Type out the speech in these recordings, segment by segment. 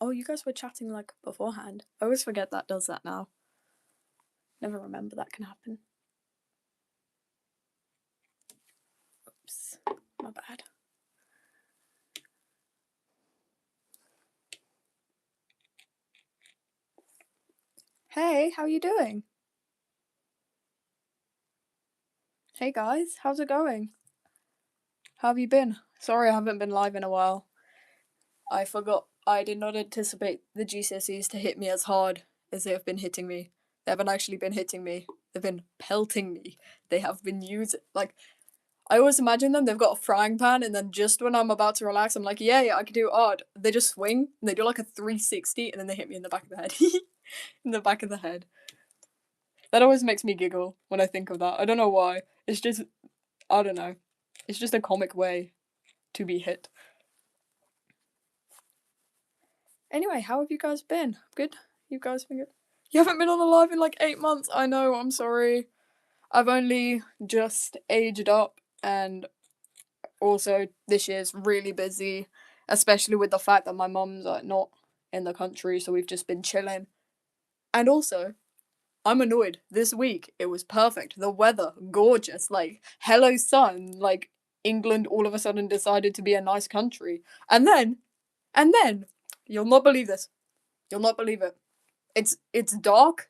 Oh, you guys were chatting like beforehand. I always forget that does that now. Never remember that can happen. Oops, my bad. Hey, how you doing? Hey guys, how's it going? How have you been? Sorry I haven't been live in a while. I forgot. I did not anticipate the GCSEs to hit me as hard as they have been hitting me. They haven't actually been hitting me. They've been pelting me. They have been using, like, I always imagine them, they've got a frying pan, and then just when I'm about to relax, I'm like, yeah, I can do art. They just swing, and they do like a 360, and then they hit me in the back of the head. In the back of the head. That always makes me giggle when I think of that. I don't know why. It's just, I don't know. It's just a comic way to be hit. Anyway, how have you guys been? Good? You guys been good? You haven't been on a live in like 8 months. I know, I'm sorry. I've only just aged up, and also this year's really busy, especially with the fact that my mum's not in the country, so we've just been chilling. And also, I'm annoyed. This week, it was perfect. The weather, gorgeous. Like, hello sun. Like, England all of a sudden decided to be a nice country. And then, you'll not believe this. You'll not believe it. It's dark,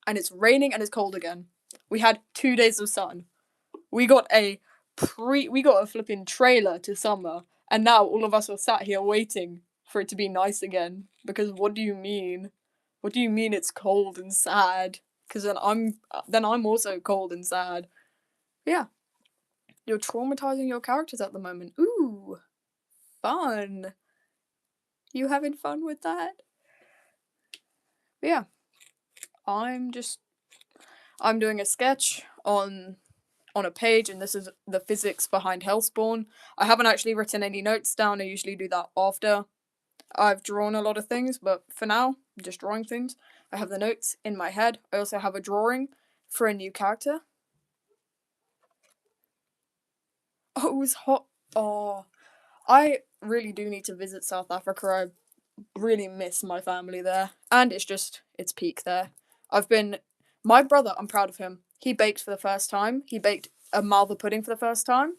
and it's raining, and it's cold again. We had 2 days of sun. We got a flipping trailer to summer, and now all of us are sat here waiting for it to be nice again. Because what do you mean? What do you mean it's cold and sad? Because then I'm also cold and sad. Yeah, you're traumatizing your characters at the moment. Ooh, fun. You having fun with that? But yeah, I'm doing a sketch on a page, and this is the physics behind Hellspawn. I haven't actually written any notes down. I usually do that after I've drawn a lot of things, but for now, I'm just drawing things. I have the notes in my head. I also have a drawing for a new character. Oh, it was hot. Oh, I really do need to visit South Africa. I really miss my family there, and it's peak there. My brother, I'm proud of him. He baked for the first time. He baked a malva pudding for the first time.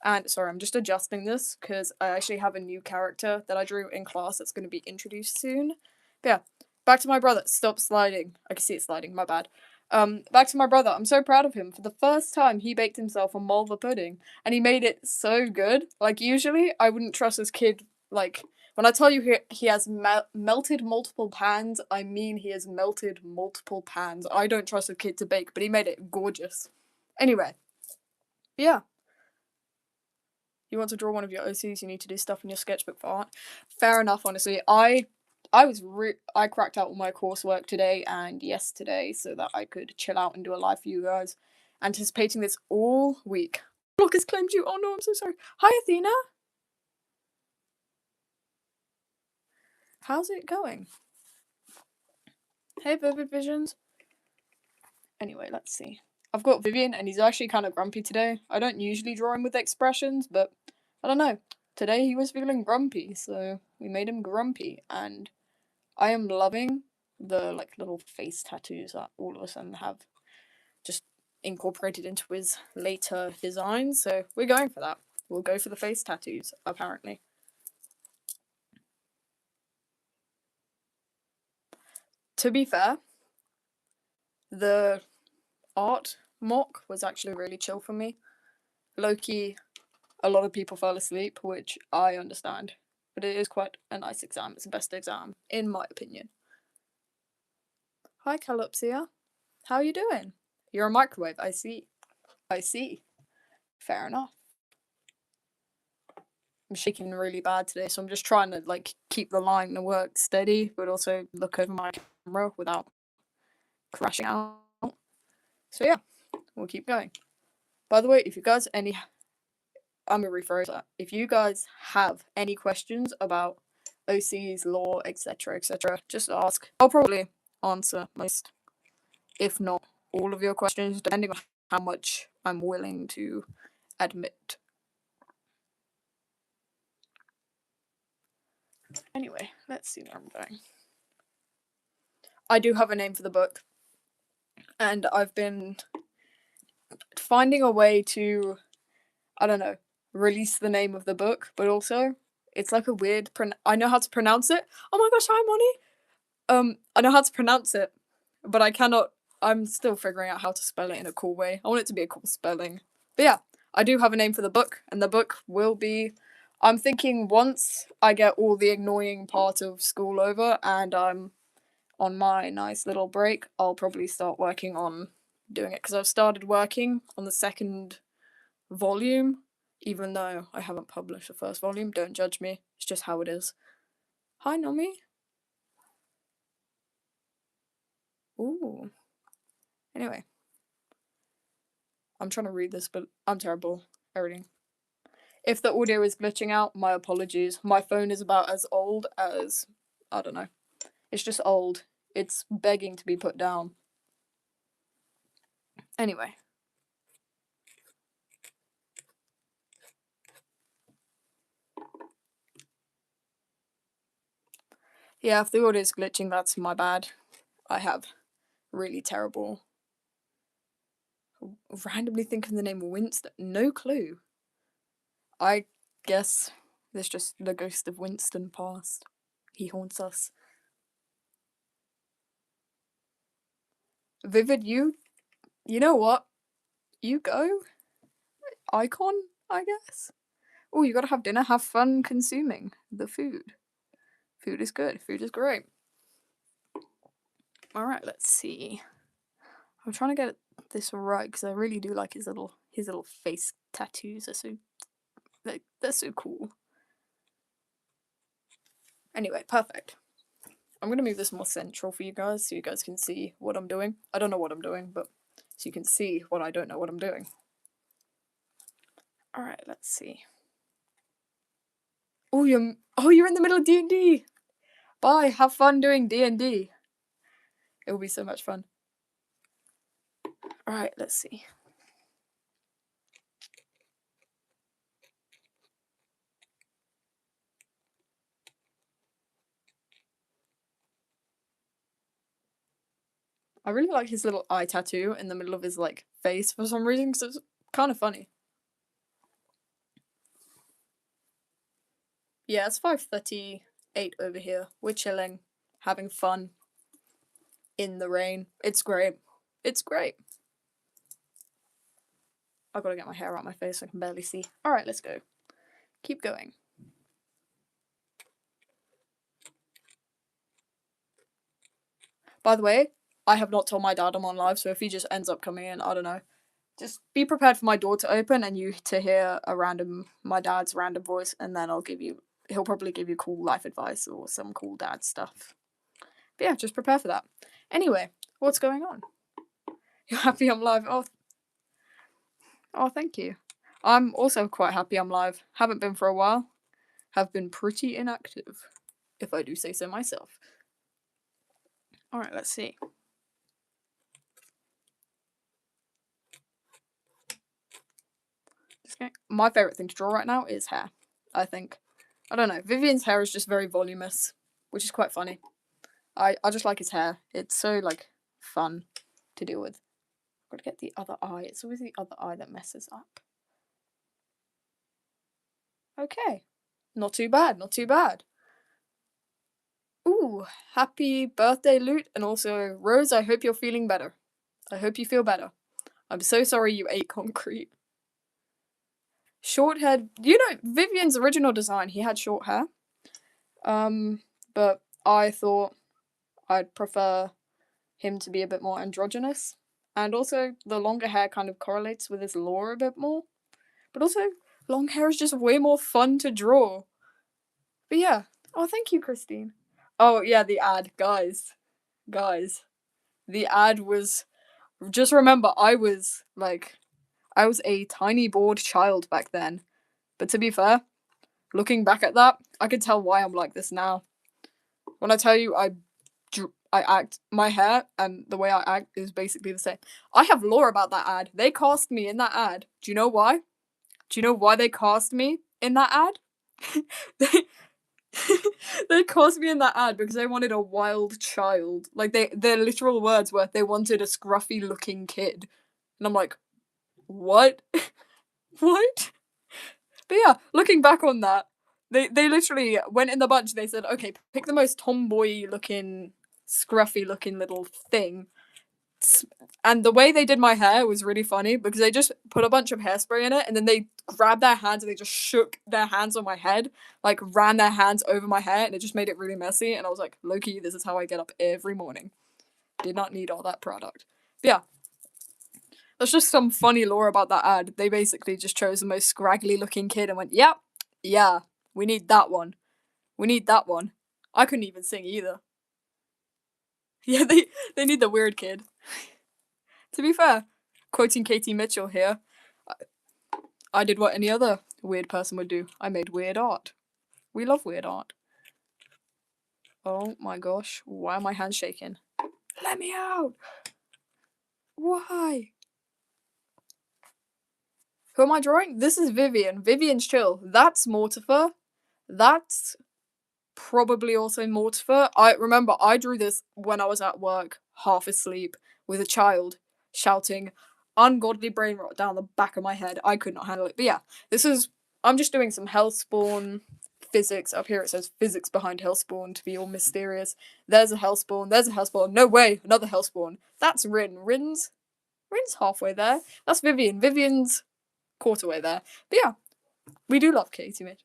And sorry, I'm just adjusting this because I actually have a new character that I drew in class that's going to be introduced soon. But yeah, back to my brother. Stop sliding. I can see it sliding, my bad. Back to my brother. I'm so proud of him. For the first time, he baked himself a malva pudding, and he made it so good. Like, usually, I wouldn't trust this kid. Like, when I tell you he has melted multiple pans, I mean he has melted multiple pans. I don't trust a kid to bake, but he made it gorgeous. Anyway, yeah. You want to draw one of your OCs, you need to do stuff in your sketchbook for art. Fair enough, honestly. I cracked out all my coursework today and yesterday so that I could chill out and do a live for you guys. Anticipating this all week. Block has claimed you. Oh no, I'm so sorry. Hi, Athena. How's it going? Hey, Vivid Visions. Anyway, let's see. I've got Vivian, and he's actually kind of grumpy today. I don't usually draw him with expressions, but I don't know. Today he was feeling grumpy, so we made him grumpy, and I am loving the little face tattoos that all of a sudden have just incorporated into his later designs, so we're going for that. We'll go for the face tattoos, apparently. To be fair, the art mock was actually really chill for me. Low-key, a lot of people fell asleep, which I understand. But it is quite a nice exam. It's the best exam, in my opinion. Hi, Calypsia. How are you doing? You're a microwave, I see. I see. Fair enough. I'm shaking really bad today, so I'm just trying to keep the line of work steady, but also look over my camera without crashing out. So yeah, we'll keep going. By the way, if you guys I'm gonna rephrase that. If you guys have any questions about OCs, law, etc., just ask. I'll probably answer most, if not all of your questions, depending on how much I'm willing to admit. Anyway, let's see where I'm going. I do have a name for the book. And I've been finding a way to, I don't know, release the name of the book, but also it's like a weird I know how to pronounce it. Oh my gosh, hi Molly. I know how to pronounce it, but I cannot. I'm still figuring out how to spell it in a cool way. I want it to be a cool spelling. But yeah, I do have a name for the book, and the book will be. I'm thinking once I get all the annoying part of school over and I'm on my nice little break, I'll probably start working on doing it because I've started working on the second volume, even though I haven't published the first volume. Don't judge me, it's just how it is. Hi, Nomi. Ooh. Anyway, I'm trying to read this, but I'm terrible at reading. If the audio is glitching out, my apologies. My phone is about as old as, I don't know. It's just old. It's begging to be put down. Anyway. Yeah, if the audio is glitching, that's my bad. I have really terrible. Randomly think of the name Winston. No clue. I guess there's just the ghost of Winston past. He haunts us. Vivid, you know what? You go. Icon, I guess. Oh, you gotta have dinner. Have fun consuming the food. Food is good. Food is great. Alright, let's see. I'm trying to get this right because I really do like his little face tattoos. They're so cool. Anyway, perfect. I'm gonna move this more central for you guys so you guys can see what I'm doing. I don't know what I'm doing, but so you can see what I don't know what I'm doing. Alright, let's see. Oh, you're in the middle of D&D! Bye, have fun doing D&D. It will be so much fun. Alright, let's see. I really like his little eye tattoo in the middle of his face for some reason because it's kind of funny. Yeah, it's 5:38 over here. We're chilling, having fun in the rain. It's great. It's great. I've got to get my hair out my face so I can barely see. Alright, let's go. Keep going. By the way, I have not told my dad I'm on live, so if he just ends up coming in, I don't know. Just be prepared for my door to open and you to hear my dad's random voice, and then he'll probably give you cool life advice or some cool dad stuff. But yeah, just prepare for that. Anyway, what's going on? You're happy I'm live? Oh, thank you. I'm also quite happy I'm live. Haven't been for a while. Have been pretty inactive, if I do say so myself. Alright, let's see. My favourite thing to draw right now is hair, I think. I don't know, Vivian's hair is just very voluminous, which is quite funny. I just like his hair. It's so, fun to deal with. I've got to get the other eye. It's always the other eye that messes up. Okay. Not too bad, not too bad. Ooh, happy birthday, Loot, and also, Rose, I hope you're feeling better. I hope you feel better. I'm so sorry you ate concrete. Short hair. Vivian's original design, he had short hair. But I thought I'd prefer him to be a bit more androgynous. And also, the longer hair kind of correlates with his lore a bit more. But also, long hair is just way more fun to draw. But yeah. Oh, thank you, Christine. Oh, yeah, the ad. Guys. The ad was... Just remember, I was a tiny bored child back then. But to be fair, looking back at that, I could tell why I'm like this now. When I tell you I act, my hair and the way I act is basically the same. I have lore about that ad. They cast me in that ad. Do you know why? Do you know why they cast me in that ad? They cast me in that ad because they wanted a wild child. Like their literal words were they wanted a scruffy looking kid. And I'm like, what? What? But yeah, looking back on that, they literally went in the bunch. They said, okay, pick the most tomboy looking, scruffy looking little thing. And the way they did my hair was really funny because they just put a bunch of hairspray in it and then they grabbed their hands and they just shook their hands on my head, like ran their hands over my hair, and it just made it really messy. And I was like, Loki, this is how I get up every morning. Did not need all that product. But yeah, there's just some funny lore about that ad. They basically just chose the most scraggly looking kid and went, yep, yeah, we need that one. We need that one. I couldn't even sing either. Yeah, they need the weird kid. To be fair, quoting Katie Mitchell here, I did what any other weird person would do. I made weird art. We love weird art. Oh my gosh, why are my hands shaking? Let me out! Why? Who am I drawing? This is Vivian. Vivian's chill. That's Mortifer. That's probably also Mortifer. I drew this when I was at work, half asleep, with a child shouting ungodly brain rot down the back of my head. I could not handle it. But yeah, I'm just doing some Hellspawn physics. Up here it says physics behind Hellspawn to be all mysterious. There's a Hellspawn. No way, another Hellspawn. That's Rin. Rin's halfway there. That's Vivian. Vivian's quarter way there. But yeah, we do love Katie Mitch.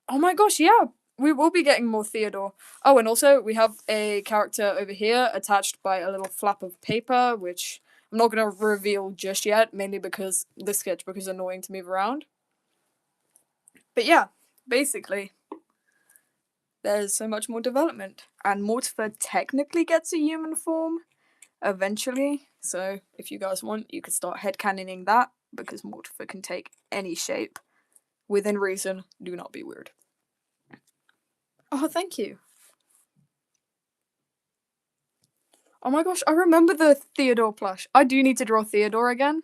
Oh my gosh, yeah. We will be getting more Theodore. Oh, and also we have a character over here attached by a little flap of paper, which I'm not going to reveal just yet, mainly because the sketchbook is annoying to move around. But yeah, basically, there's so much more development. And Mortifer technically gets a human form eventually. So if you guys want, you could start headcanoning that, because Mortifer can take any shape. Within reason, do not be weird. Oh, thank you. Oh my gosh, I remember the Theodore plush. I do need to draw Theodore again.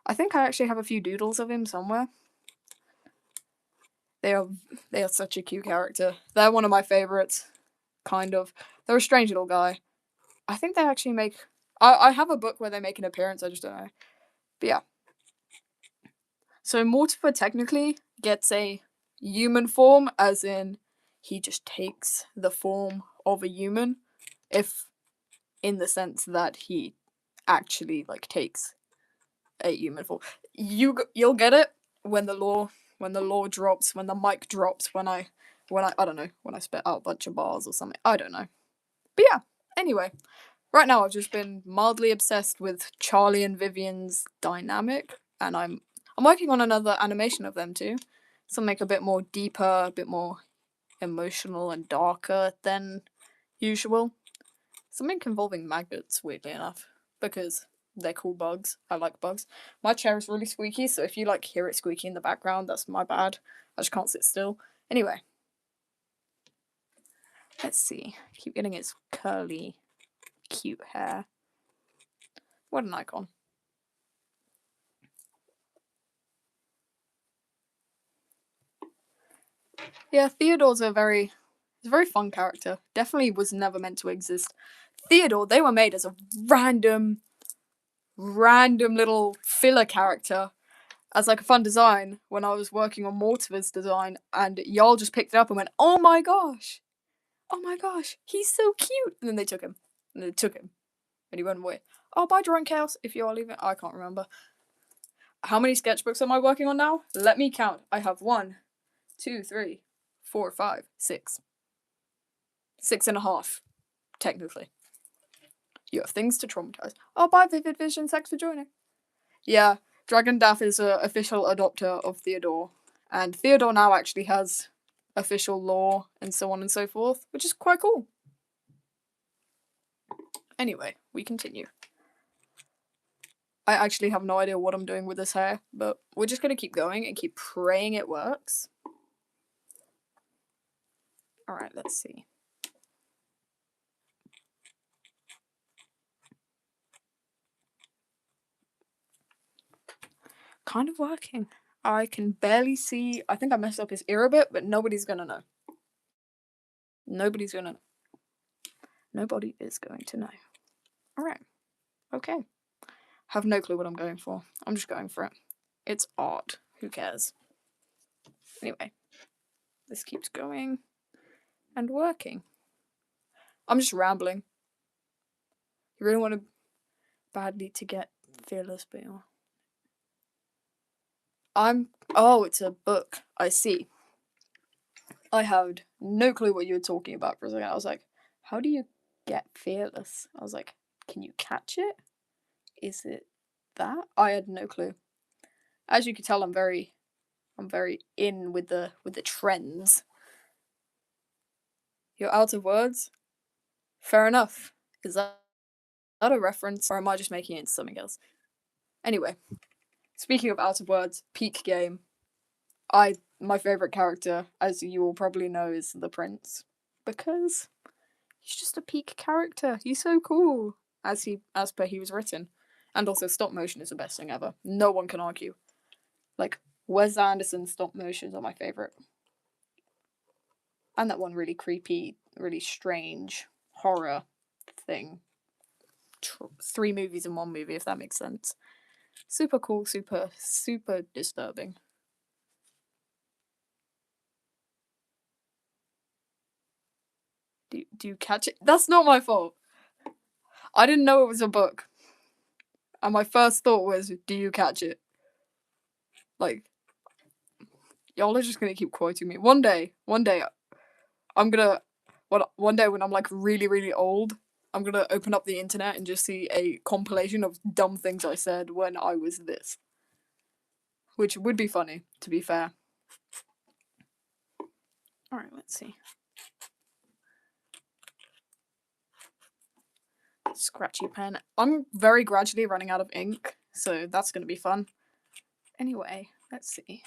I think I actually have a few doodles of him somewhere. They are such a cute character. They're one of my favorites, kind of. They're a strange little guy. I think they actually make... I have a book where they make an appearance, I just don't know. But yeah. So Mortifer technically gets a human form, as in he just takes the form of a human, if in the sense that he actually like takes a human form. You'll get it when the law drops, when the mic drops, when I don't know, when I spit out a bunch of bars or something. I don't know. But yeah, anyway. Right now I've just been mildly obsessed with Charlie and Vivian's dynamic, and I'm working on another animation of them too. Something a bit more deeper, a bit more emotional and darker than usual. Something involving magnets, weirdly enough, because they're cool bugs. I like bugs. My chair is really squeaky, so if you like hear it squeaky in the background, that's my bad. I just can't sit still. Anyway. Let's see. Keep getting its curly, cute hair. What an icon. Yeah, Theodore's a very fun character. Definitely was never meant to exist. Theodore, they were made as a random little filler character as like a fun design when I was working on Mortifer's design, and y'all just picked it up and went, oh my gosh, he's so cute. And then they took him. And he went away. Oh, bye, Drawing Chaos, if you are leaving. I can't remember. How many sketchbooks am I working on now? Let me count. I have 1, 2, 3, 4, 5, 6. 6.5, technically. You have things to traumatize. Oh, bye, Vivid Vision. Thanks for joining. Yeah, Dragon Daff is an official adopter of Theodore. And Theodore now actually has official lore and so on and so forth, which is quite cool. Anyway, we continue. I actually have no idea what I'm doing with this hair, but we're just gonna keep going and keep praying it works. Alright, let's see. Kind of working. I can barely see. I think I messed up his ear a bit, but nobody's gonna know. Nobody's gonna know. Nobody is going to know. Alright. Okay. Have no clue what I'm going for. I'm just going for it. It's art. Who cares? Anyway. This keeps going. And working. I'm just rambling. You really want to badly to get fearless, but oh, it's a book. I see. I had no clue what you were talking about for a second. I was like, how do you get fearless? I was like, can you catch it? Is it that? I had no clue. As you can tell, I'm very in with the trends. You're out of words? Fair enough. Is that a reference, or am I just making it into something else? Anyway, speaking of out of words, peak game. My favourite character, as you all probably know, is the Prince. Because he's just a peak character. He's so cool. As per he was written. And also stop motion is the best thing ever. No one can argue. Like, Wes Anderson's stop motions are my favourite. And that one really creepy, really strange horror thing. 3 movies in 1 movie, if that makes sense. Super cool, super disturbing. Do you catch it? That's not my fault. I didn't know it was a book. And my first thought was, do you catch it? Like, y'all are just gonna keep quoting me. One day, I'm gonna, one day when I'm like really, really old, I'm gonna open up the internet and just see a compilation of dumb things I said when I was this. Which would be funny, to be fair. Alright, let's see. Scratchy pen. I'm very gradually running out of ink, so that's gonna be fun. Anyway, let's see.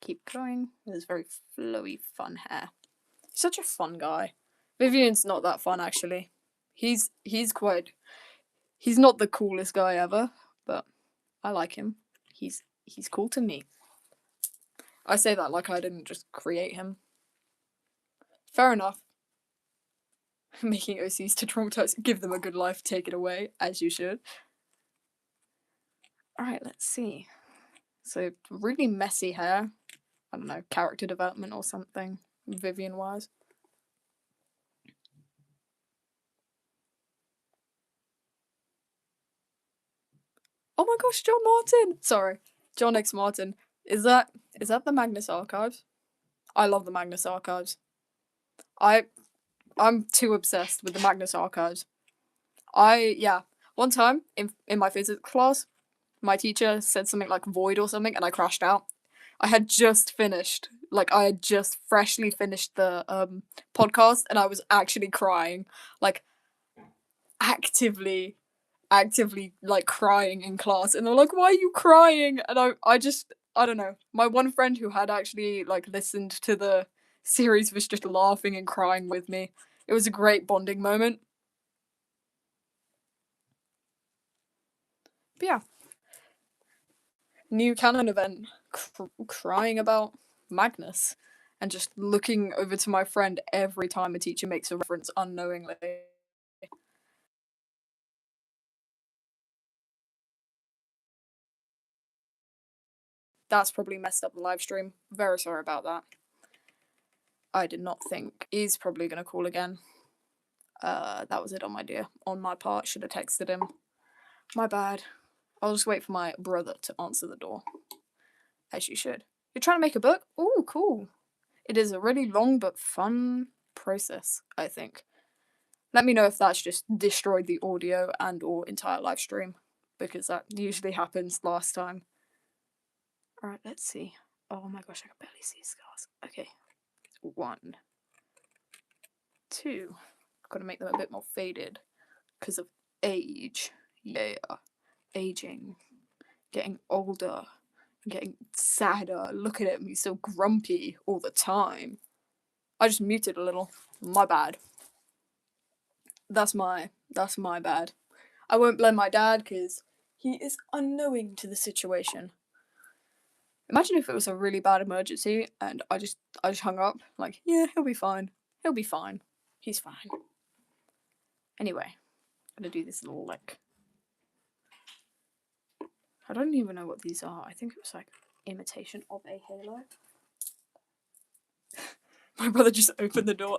Keep going with his very flowy, fun hair. He's such a fun guy. Vivian's not that fun, actually. He's not the coolest guy ever, but I like him. He's cool to me. I say that like I didn't just create him. Fair enough. Making OCs to traumatize, give them a good life, take it away, as you should. Alright, let's see. So, really messy hair. I don't know, character development or something, Vivian-wise. Oh my gosh, John Martin! Sorry, John X. Martin. Is that the Magnus Archives? I love the Magnus Archives. I'm too obsessed with the Magnus Archives. One time in my physics class, my teacher said something like void or something, and I crashed out. I had just freshly finished the podcast, and I was actually crying, like actively like crying in class, and they're like, "Why are you crying?" And I don't know. My one friend who had actually like listened to the series was just laughing and crying with me. It was a great bonding moment. But yeah, new canon event, crying about Magnus, and just looking over to my friend every time a teacher makes a reference unknowingly. That's probably messed up the live stream. Very sorry about that. I did not think. He's probably gonna call again. That was it on my part. Should have texted him. My bad. I'll just wait for my brother to answer the door. As you should. You're trying to make a book? Ooh, cool. It is a really long but fun process, I think. Let me know if that's just destroyed the audio and or entire live stream, because that usually happens last time. Alright, let's see. Oh my gosh, I can barely see scars. Okay. 1, 2. I've got to make them a bit more faded because of age. Yeah. Aging. Getting older. Getting sadder. Look at him, he's so grumpy all the time. I just muted a little. My bad. That's my bad. I won't blame my dad because he is unknowing to the situation. Imagine if it was a really bad emergency and I just hung up. Like, yeah, he'll be fine. He'll be fine. He's fine. Anyway, I'm gonna do this little, like... I don't even know what these are. I think it was, like, imitation of a halo. My brother just opened the door.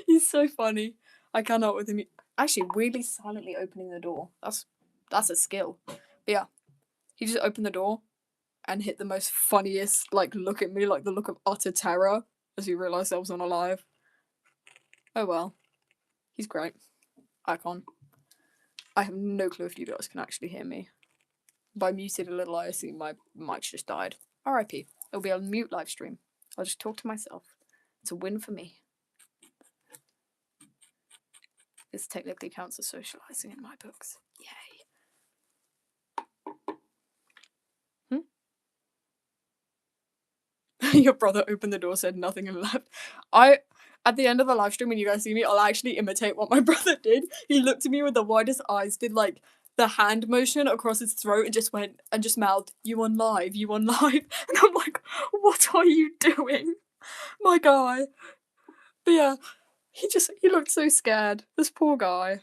He's so funny. I cannot with him. Actually, really silently opening the door. That's a skill. But yeah, he just opened the door and hit the most funniest, like, look at me, like the look of utter terror as he realised I wasn't alive. Oh well. He's great. Icon. I have no clue if you guys can actually hear me. By muted a little, I assume my mic's just died. RIP. It'll be a mute live stream. I'll just talk to myself. It's a win for me. This technically counts as socialising in my books. Yay. Your brother opened the door, said nothing, and left. At the end of the live stream, when you guys see me, I'll actually imitate what my brother did. He looked at me with the widest eyes, did like the hand motion across his throat, and just went and just mouthed, "You on live, you on live," and I'm like, "What are you doing, my guy?" But yeah, he looked so scared. This poor guy.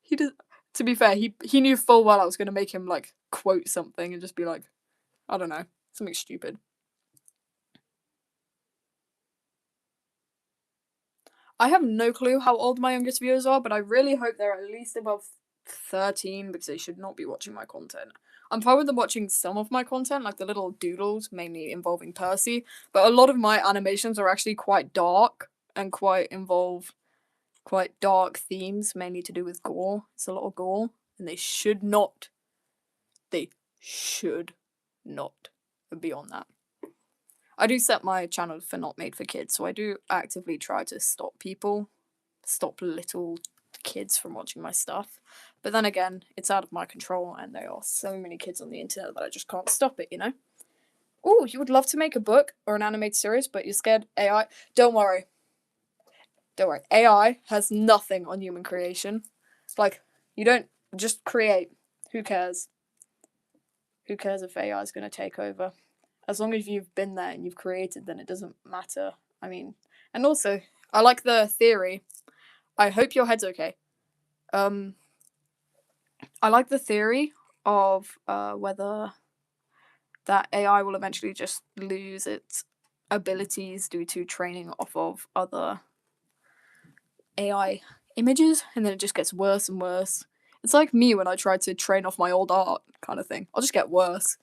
He did. To be fair, he knew full well I was gonna make him like quote something and just be like, I don't know, something stupid. I have no clue how old my youngest viewers are, but I really hope they're at least above 13 because they should not be watching my content. I'm fine with them watching some of my content, like the little doodles, mainly involving Percy, but a lot of my animations are actually quite dark and involve quite dark themes, mainly to do with gore. It's a lot of gore, and they should not be on that. I do set my channel for not made for kids, so I do actively try to stop little kids from watching my stuff. But then again, it's out of my control, and there are so many kids on the internet that I just can't stop it, you know? Oh, you would love to make a book or an animated series, but you're scared AI? Don't worry. AI has nothing on human creation. Like, you don't just create. Who cares? Who cares if AI is going to take over? As long as you've been there and you've created, then it doesn't matter. I mean, and also, I like the theory. I hope your head's okay. I like the theory of whether that AI will eventually just lose its abilities due to training off of other AI images, and then it just gets worse and worse. It's like me when I tried to train off my old art kind of thing. I'll just get worse.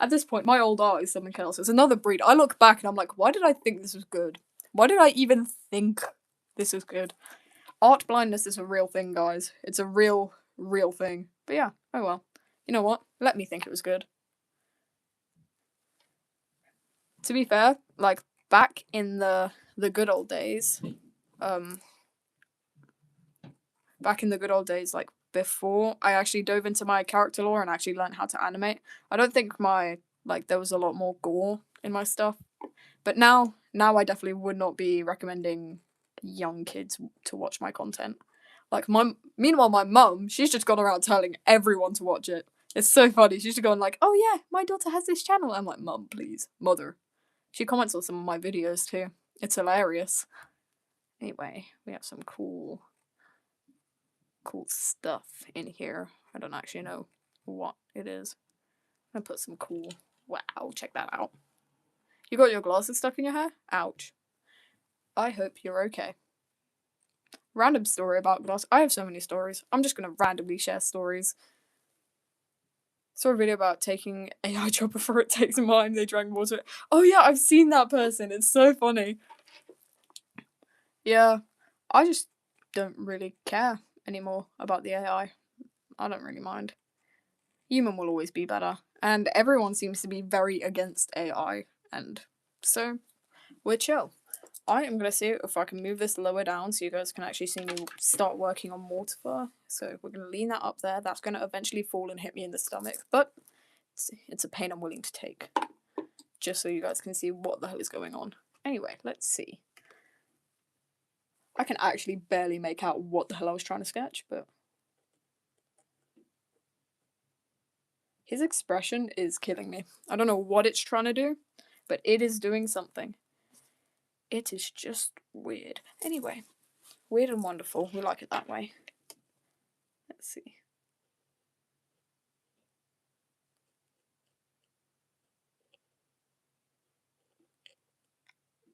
At this point, my old art is something else. It's another breed. I look back and I'm like, why did I think this was good? Why did I even think this was good? Art blindness is a real thing, guys. It's a real thing. But yeah, oh well. You know what? Let me think it was good. To be fair, like, back in the good old days, like, before I actually dove into my character lore and actually learned how to animate, I don't think there was a lot more gore in my stuff. But now I definitely would not be recommending young kids to watch my content. Like, meanwhile, my mum, she's just gone around telling everyone to watch it. It's so funny. She's just going like, "Oh yeah, my daughter has this channel." I'm like, "Mum, please, mother." She comments on some of my videos too. It's hilarious. Anyway, we have some cool stuff in here. I don't actually know what it is. I'm gonna put some cool. Wow, check that out. You got your glasses stuck in your hair? Ouch. I hope you're okay. Random story about glass. I have so many stories. I'm just gonna randomly share stories. Saw a video about taking AI job before it takes mine. They drank water. Oh yeah, I've seen that person. It's so funny. Yeah, I just don't really care anymore about the AI. I don't really mind. Human will always be better. And everyone seems to be very against AI. And so, we're chill. I am going to see if I can move this lower down so you guys can actually see me start working on mortar. So we're going to lean that up there. That's going to eventually fall and hit me in the stomach. But it's a pain I'm willing to take. Just so you guys can see what the hell is going on. Anyway, let's see. I can actually barely make out what the hell I was trying to sketch, but... his expression is killing me. I don't know what it's trying to do, but it is doing something. It is just weird. Anyway, Weird and wonderful. We like it that way. Let's see.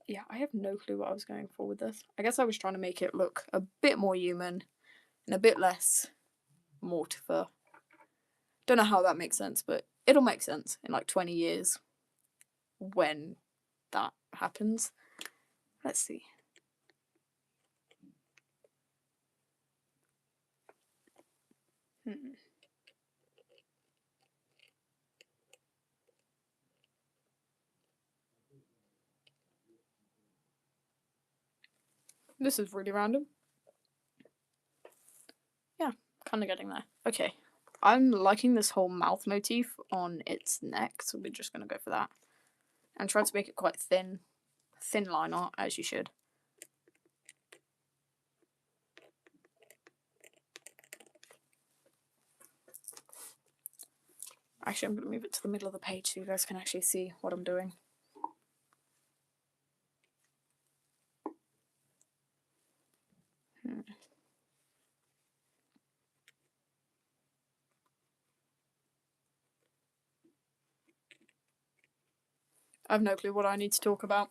Yeah, I have no clue what I was going for with this. I guess I was trying to make it look a bit more human and a bit less mortifer. Don't know how that makes sense, but it'll make sense in like 20 years when that happens. Let's see. This is really random. Yeah, kind of getting there. Okay, I'm liking this whole mouth motif on its neck, so we're just gonna go for that. And try to make it quite thin line art, as you should. Actually, I'm gonna move it to the middle of the page so you guys can actually see what I'm doing. I have no clue what I need to talk about.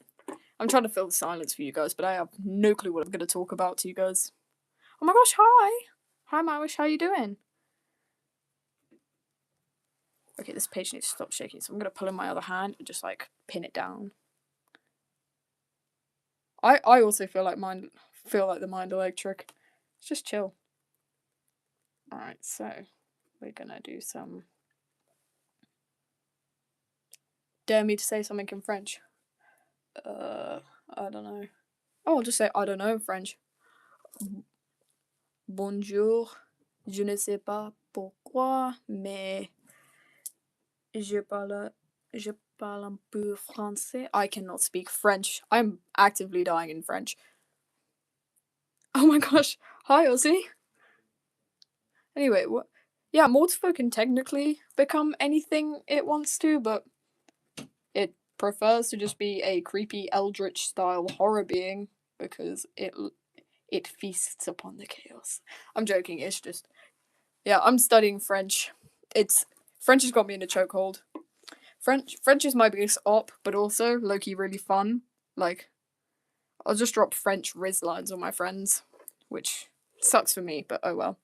I'm trying to fill the silence for you guys, but I have no clue what I'm going to talk about to you guys. Oh my gosh, hi! Hi, Mawish, how you doing? Okay, this page needs to stop shaking, so I'm going to pull in my other hand and just, like, pin it down. I also feel like the mind electric. It's just chill. Alright, so we're going to do some... Dare me to say something in French. I don't know. Oh, I'll just say I don't know in French. Bonjour. Je ne sais pas pourquoi, mais je parle un peu français. I cannot speak French. I'm actively dying in French. Oh my gosh. Hi, Ozzy. Anyway, what? Yeah, Mortifer can technically become anything it wants to, but it prefers to just be a creepy eldritch style horror being because it feasts upon the chaos. I'm joking. It's just, yeah, I'm studying French. French has got me in a chokehold. French is my biggest op, but also low-key really fun. Like, I'll just drop French Riz lines on my friends, which sucks for me, but oh well.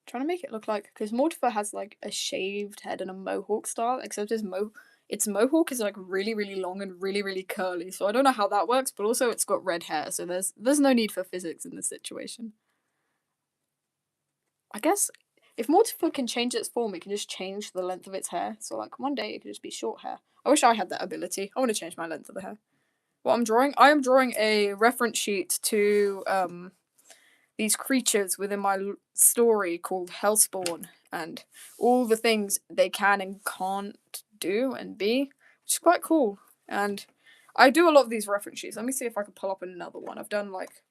Trying to make it look like, because Mortifer has like a shaved head and a mohawk style, except its mohawk is like really, really long and really, really curly. So I don't know how that works, but also it's got red hair, so there's no need for physics in this situation. I guess if Mortifer can change its form, it can just change the length of its hair. So like one day it could just be short hair. I wish I had that ability. I want to change my length of the hair. What I'm drawing? I am drawing a reference sheet to these creatures within my story called Hellspawn, and all the things they can and can't do and be, which is quite cool. And I do a lot of these reference sheets. Let me see if I can pull up another one. I've done like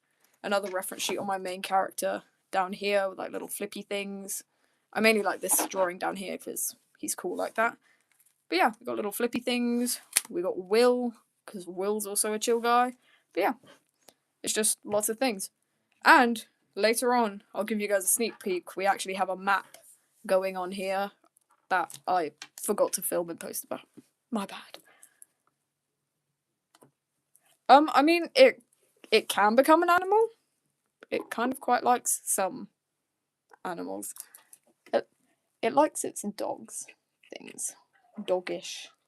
another reference sheet on my main character down here with like little flippy things. I mainly like this drawing down here because he's cool like that. But yeah, we got little flippy things. We got Will, because Will's also a chill guy. But yeah, it's just lots of things. And later on, I'll give you guys a sneak peek. We actually have a map going on here that I forgot to film and post about. My bad. I mean, it can become an animal. It kind of quite likes some animals. It likes its doggish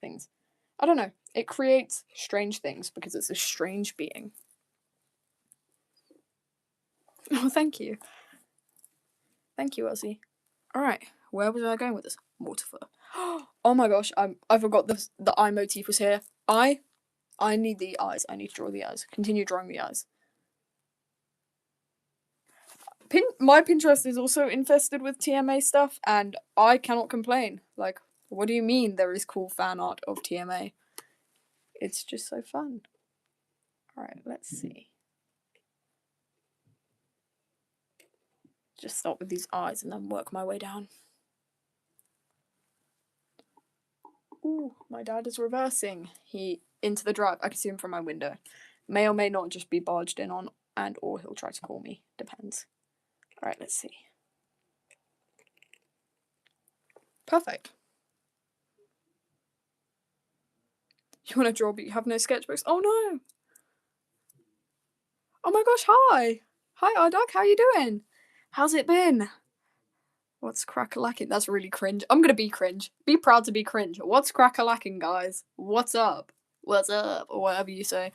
things. I don't know. It creates strange things because it's a strange being. Oh, thank you. Thank you, Ozzy. Alright, where was I going with this? Mortifer. Oh my gosh, I forgot the eye motif was here. I need the eyes. I need to draw the eyes. Continue drawing the eyes. My Pinterest is also infested with TMA stuff, and I cannot complain. Like, what do you mean there is cool fan art of TMA? It's just so fun. Alright, let's see. Just start with these eyes and then work my way down. Ooh, my dad is reversing. He into the drive. I can see him from my window. may or may not just be barged in on, and or he'll try to call me. Depends. Alright, let's see. Perfect. You want to draw but you have no sketchbooks? Oh no! Oh my gosh, hi! Hi, Arduck, how you doing? How's it been? What's crack-a-lacking? That's really cringe. I'm gonna be cringe. Be proud to be cringe. What's crack-a-lacking, guys? What's up? What's up? Or whatever you say.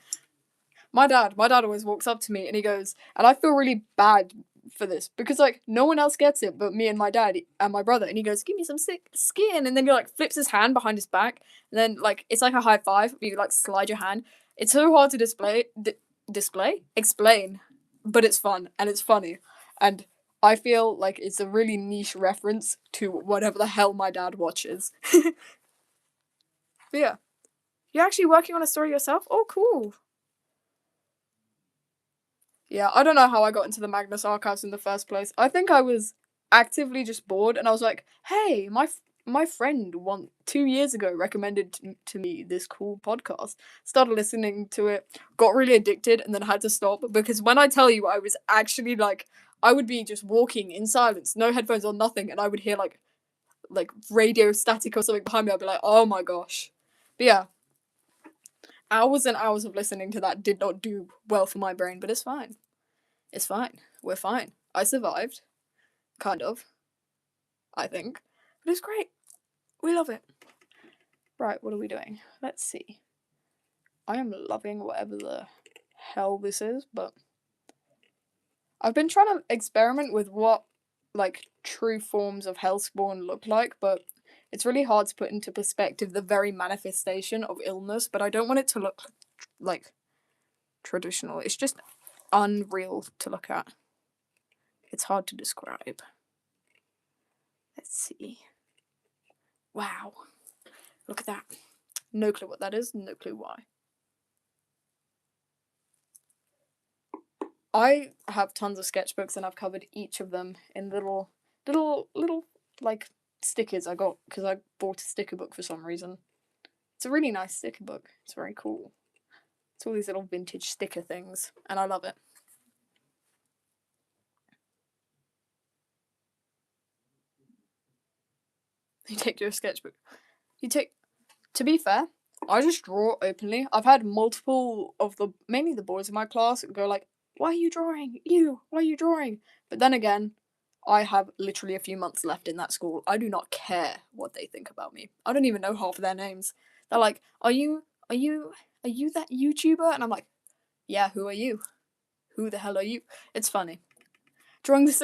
My dad always walks up to me and he goes, and I feel really bad for this because like no one else gets it but me and my dad and my brother, and he goes, give me some sick skin, and then he like flips his hand behind his back, and then like it's like a high five, you like slide your hand. It's so hard to explain, but it's fun and it's funny, and I feel like it's a really niche reference to whatever the hell my dad watches. But yeah, you're actually working on a story yourself? Oh cool. Yeah, I don't know how I got into the Magnus Archives in the first place. I think I was actively just bored, and I was like, "Hey, my friend 2 years ago recommended to me this cool podcast." Started listening to it, got really addicted, and then had to stop because when I tell you, I was actually like, I would be just walking in silence, no headphones on, nothing, and I would hear like radio static or something behind me. I'd be like, "Oh my gosh!" But yeah, hours and hours of listening to that did not do well for my brain, but it's fine. It's fine. We're fine. I survived. Kind of. I think. But it's great. We love it. Right, what are we doing? Let's see. I am loving whatever the hell this is, but I've been trying to experiment with what like true forms of Hellspawn look like, but it's really hard to put into perspective the very manifestation of illness, but I don't want it to look like traditional. It's just unreal to look at. It's hard to describe. Let's see. Wow. Look at that. No clue what that is, no clue why. I have tons of sketchbooks and I've covered each of them in little like stickers I got because I bought a sticker book for some reason. It's a really nice sticker book. It's very cool. It's all these little vintage sticker things and I love it. You take your sketchbook. To be fair, I just draw openly. I've had multiple of mainly the boys in my class go like, why are you drawing? Why are you drawing? But then again, I have literally a few months left in that school. I do not care what they think about me. I don't even know half of their names. They're like, are you that YouTuber? And I'm like, yeah, who are you? Who the hell are you? It's funny. Drawing this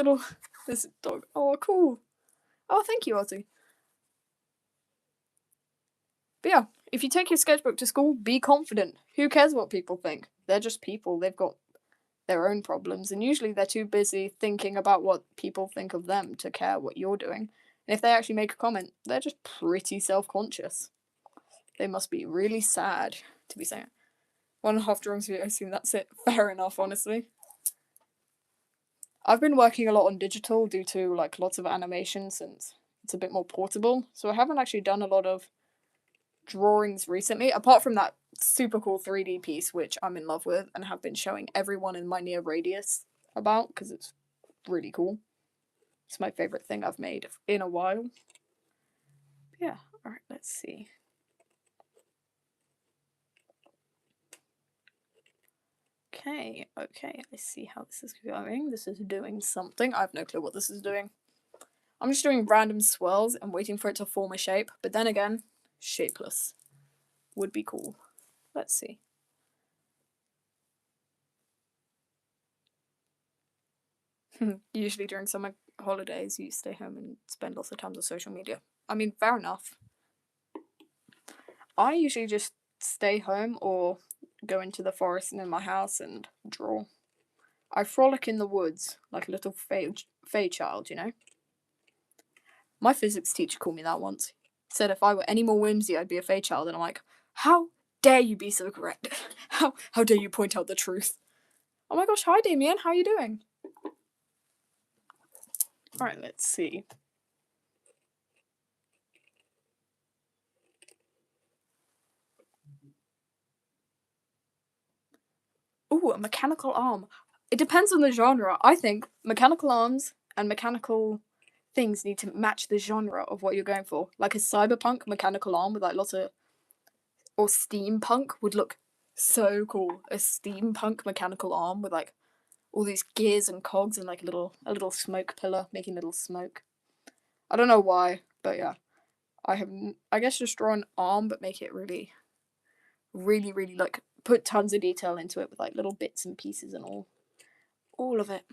dog. Oh, cool. Oh, thank you, Ozzy. But yeah, if you take your sketchbook to school, be confident. Who cares what people think? They're just people. They've got their own problems, and usually they're too busy thinking about what people think of them to care what you're doing. And if they actually make a comment, they're just pretty self-conscious. They must be really sad to be saying it. 1.5 drawings I assume that's it. Fair enough, honestly. I've been working a lot on digital due to like lots of animation since it's a bit more portable, so I haven't actually done a lot of drawings recently, apart from that super cool 3D piece which I'm in love with and have been showing everyone in my near radius about because it's really cool. It's my favourite thing I've made in a while. Yeah, alright, let's see. Okay, I see how this is going. This is doing something. I have no clue what this is doing. I'm just doing random swirls and waiting for it to form a shape, but then again, shapeless would be cool. Let's see. Usually during summer holidays, you stay home and spend lots of time on social media. I mean, fair enough. I usually just stay home or go into the forest and in my house and draw. I frolic in the woods like a little fey child, you know? My physics teacher called me that once. Said if I were any more whimsy, I'd be a fey child, and I'm like, how dare you be so correct? How dare you point out the truth? Oh my gosh, hi Damien, how are you doing? Alright, let's see. Ooh, a mechanical arm. It depends on the genre. I think mechanical arms and mechanical things need to match the genre of what you're going for. Like a cyberpunk mechanical arm with like lots of, or steampunk would look so cool. A steampunk mechanical arm with like all these gears and cogs and like a little smoke pillar making little smoke. I don't know why, but yeah. I guess just draw an arm but make it really really like put tons of detail into it with like little bits and pieces and all of it.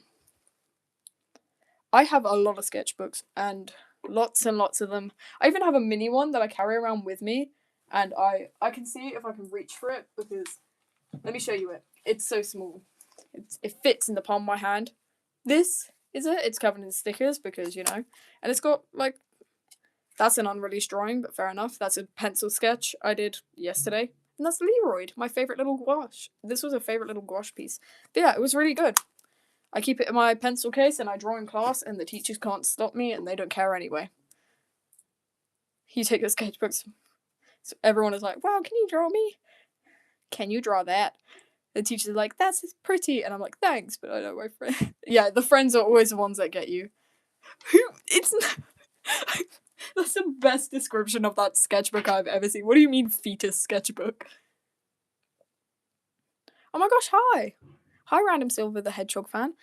I have a lot of sketchbooks and lots of them. I even have a mini one that I carry around with me, and I can see if I can reach for it because let me show you it. It's so small. It fits in the palm of my hand. This is it. It's covered in stickers because and it's got like that's an unreleased drawing, but fair enough. That's a pencil sketch I did yesterday. And that's Leroyd, my favourite little gouache. This was a favourite little gouache piece. But yeah, it was really good. I keep it in my pencil case and I draw in class and the teachers can't stop me and they don't care anyway. You take the sketchbooks. So everyone is like, wow, can you draw me? Can you draw that? The teachers are like, that's pretty. And I'm like, thanks, but I know my friend. Yeah, the friends are always the ones that get you. It's not... That's the best description of that sketchbook I've ever seen. What do you mean fetus sketchbook? Oh my gosh, hi! Hi Random Silver the Hedgehog fan.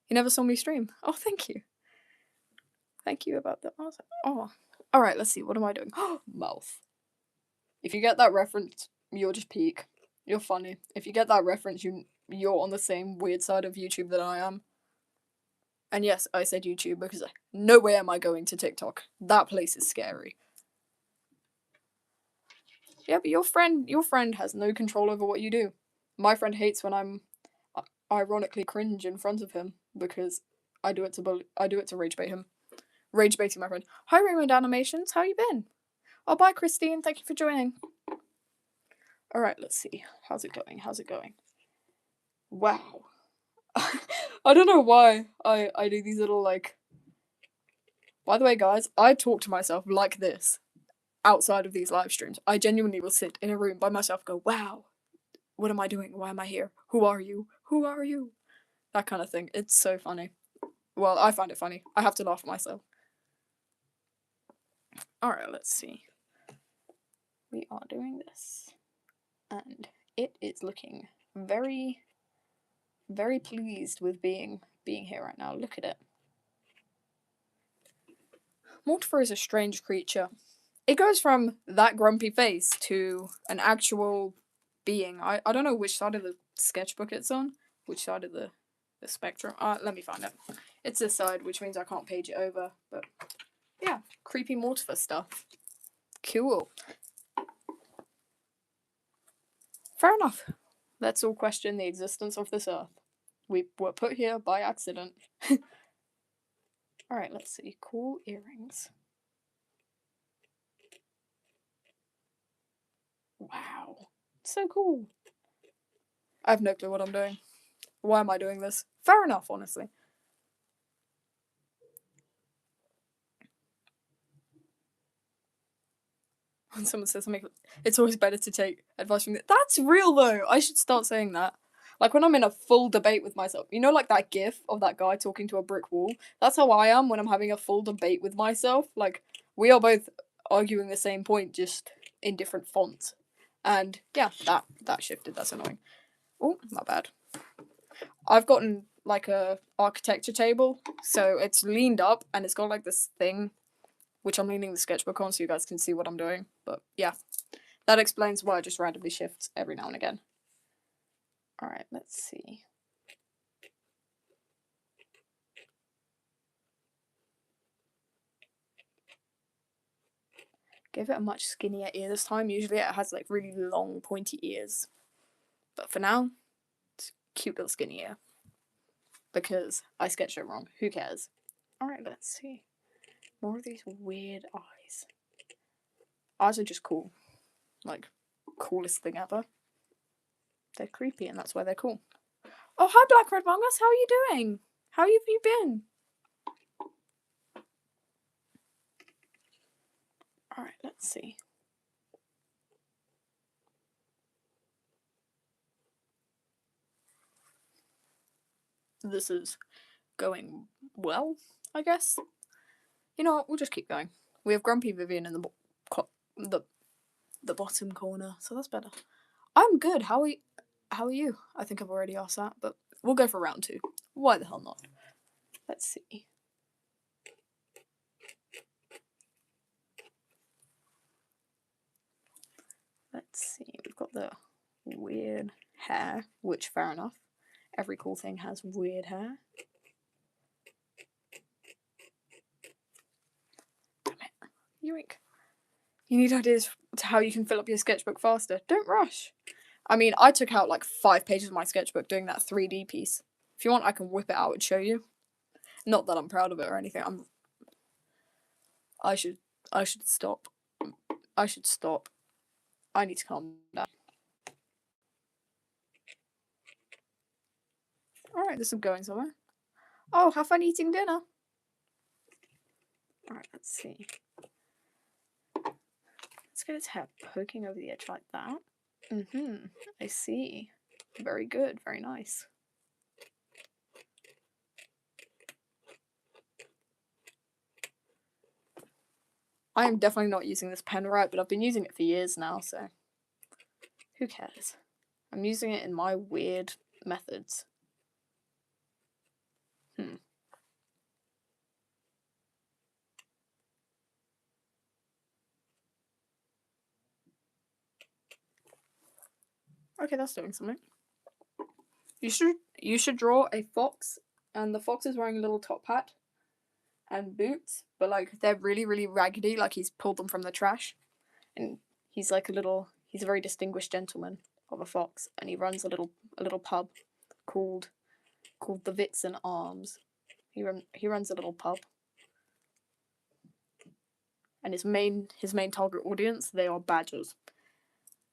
You never saw me stream. Oh, thank you. Thank you about that. Oh. Alright, let's see, what am I doing? Mouth. If you get that reference, you'll just peak. You're funny. If you get that reference, you're on the same weird side of YouTube that I am. And yes, I said YouTube because no way am I going to TikTok. That place is scary. Yeah, but your friend has no control over what you do. My friend hates when I'm ironically cringe in front of him because I do it to rage bait him. Rage baiting my friend. Hi Raymond Animations, how you been? Oh, bye Christine, thank you for joining. Alright, let's see. How's it going? Wow. I don't know why I do these little like... By the way, guys, I talk to myself like this outside of these live streams. I genuinely will sit in a room by myself and go, wow, what am I doing? Why am I here? Who are you? Who are you? That kind of thing. It's so funny. Well, I find it funny. I have to laugh at myself. Alright, let's see. We are doing this. And it is looking very, very pleased with being here right now. Look at it. Mortifer is a strange creature. It goes from that grumpy face to an actual being. I don't know which side of the sketchbook it's on. Which side of the spectrum. Let me find it. It's this side, which means I can't page it over. But yeah, creepy Mortifer stuff. Cool. Fair enough. Let's all question the existence of this earth. We were put here by accident. Alright, let's see. Cool earrings. Wow. So cool. I have no clue what I'm doing. Why am I doing this? Fair enough, honestly. When someone says something, it's always better to take advice from That's real though! I should start saying that. Like when I'm in a full debate with myself. You know like that gif of that guy talking to a brick wall? That's how I am when I'm having a full debate with myself. Like, we are both arguing the same point, just in different fonts. And yeah, that shifted, that's annoying. Oh, my bad. I've gotten like a architecture table, so it's leaned up and it's got like this thing which I'm leaning the sketchbook on so you guys can see what I'm doing. But yeah, that explains why it just randomly shifts every now and again. Alright, let's see. Give it a much skinnier ear this time. Usually it has like really long pointy ears. But for now, it's a cute little skinny ear. Because I sketched it wrong. Who cares? Alright, let's see. More of these weird eyes. Eyes are just cool. Like, coolest thing ever. They're creepy and that's why they're cool. Oh, hi Black Red Mongus, how are you doing? How have you been? Alright, let's see. this is going well, I guess. You know what? We'll just keep going. We have Grumpy Vivian in the bottom corner, so that's better. I'm good. How are you? I think I've already asked that, but we'll go for round 2. Why the hell not? Let's see. Let's see. We've got the weird hair, which fair enough. Every cool thing has weird hair. Damn it. Yoink. You need ideas to how you can fill up your sketchbook faster. Don't rush. I mean, I took out like 5 pages of my sketchbook doing that 3D piece. If you want, I can whip it out and show you. Not that I'm proud of it or anything. I should stop. I should stop. I need to calm down. Alright, this is going somewhere. Oh, have fun eating dinner. Alright, let's see. Let's get its head poking over the edge like that. I see. Very good, very nice. I am definitely not using this pen right, but I've been using it for years now, so who cares? I'm using it in my weird methods. Okay, that's doing something. You should draw a fox, and the fox is wearing a little top hat and boots, but like they're really, really raggedy, like he's pulled them from the trash. And he's like he's a very distinguished gentleman of a fox, and he runs a little pub called the Vits and Arms. He runs a little pub. And his main target audience, they are badgers.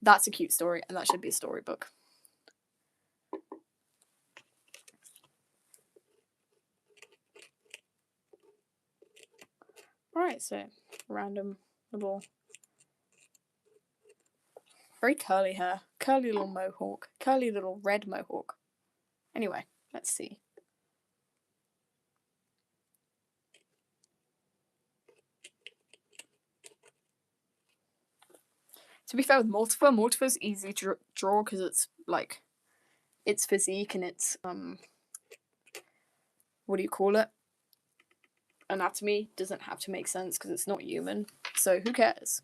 That's a cute story, and that should be a storybook. Alright, so random little, very curly hair, curly little mohawk, curly little red mohawk. Anyway, let's see. To be fair with Mortifer's easy to draw because it's like its physique and its what do you call it? Anatomy doesn't have to make sense because it's not human. So who cares?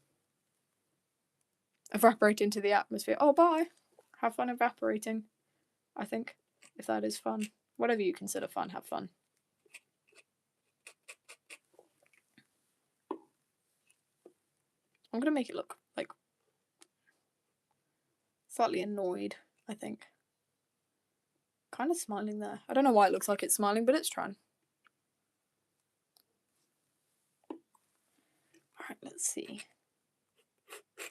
Evaporate into the atmosphere. Oh, bye. Have fun evaporating. I think, if that is fun. Whatever you consider fun, have fun. I'm gonna make it look like slightly annoyed, I think. Kind of smiling there. I don't know why it looks like it's smiling, but it's trying. Alright, let's see. I'm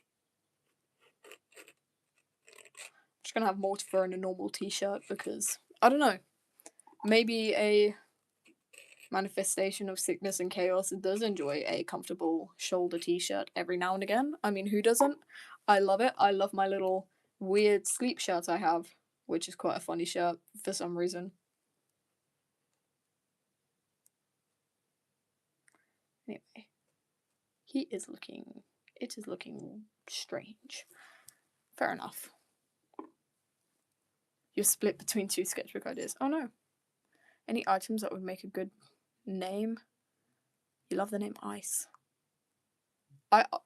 just gonna have Mortifer in a normal t-shirt because, I don't know, maybe a manifestation of sickness and chaos does enjoy a comfortable shoulder t-shirt every now and again. I mean, who doesn't? I love it. I love my little weird sleep shirt I have, which is quite a funny shirt for some reason. Anyway, it is looking strange. Fair enough. You're split between 2 sketchbook ideas. Oh no. Any items that would make a good name? You love the name Ice.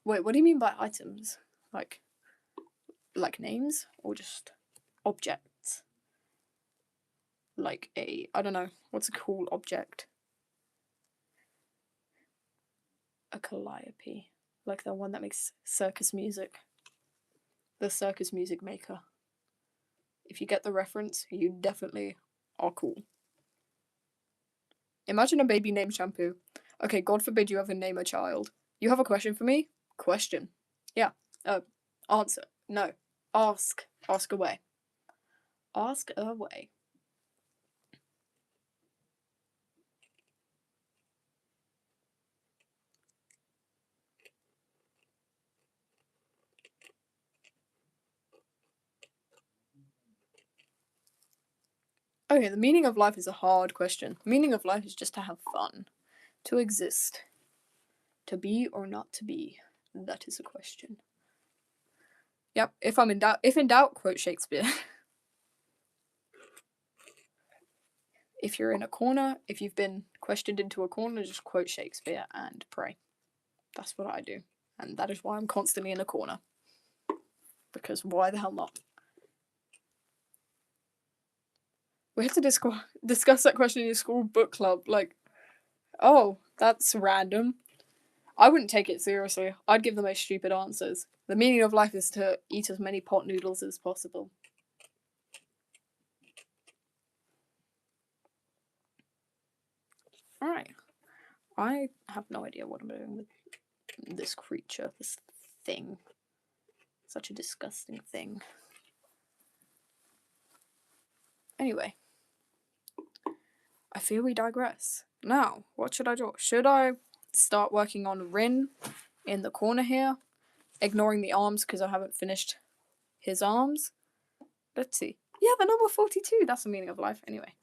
Wait, what do you mean by items? Like names or just objects? Like I don't know, what's a cool object? A calliope. Like the one that makes circus music. The circus music maker. If you get the reference, you definitely are cool. Imagine a baby named Shampoo. Okay, God forbid you ever name a child. You have a question for me? Question. Yeah. Answer. No. Ask. Ask away. Ask away. Okay, the meaning of life is a hard question. The meaning of life is just to have fun, to exist, to be or not to be. That is a question. Yep, if in doubt, quote Shakespeare. If you're in a corner, if you've been questioned into a corner, just quote Shakespeare and pray. That's what I do. And that is why I'm constantly in a corner. Because why the hell not? We had to discuss that question in your school book club. Like, oh, that's random. I wouldn't take it seriously. I'd give the most stupid answers. The meaning of life is to eat as many pot noodles as possible. Alright. I have no idea what I'm doing with this creature, this thing. Such a disgusting thing. Anyway. I fear we digress. Now, what should I do? Should I start working on Rin in the corner here? Ignoring the arms because I haven't finished his arms? Let's see. Yeah, the number 42. That's the meaning of life. Anyway.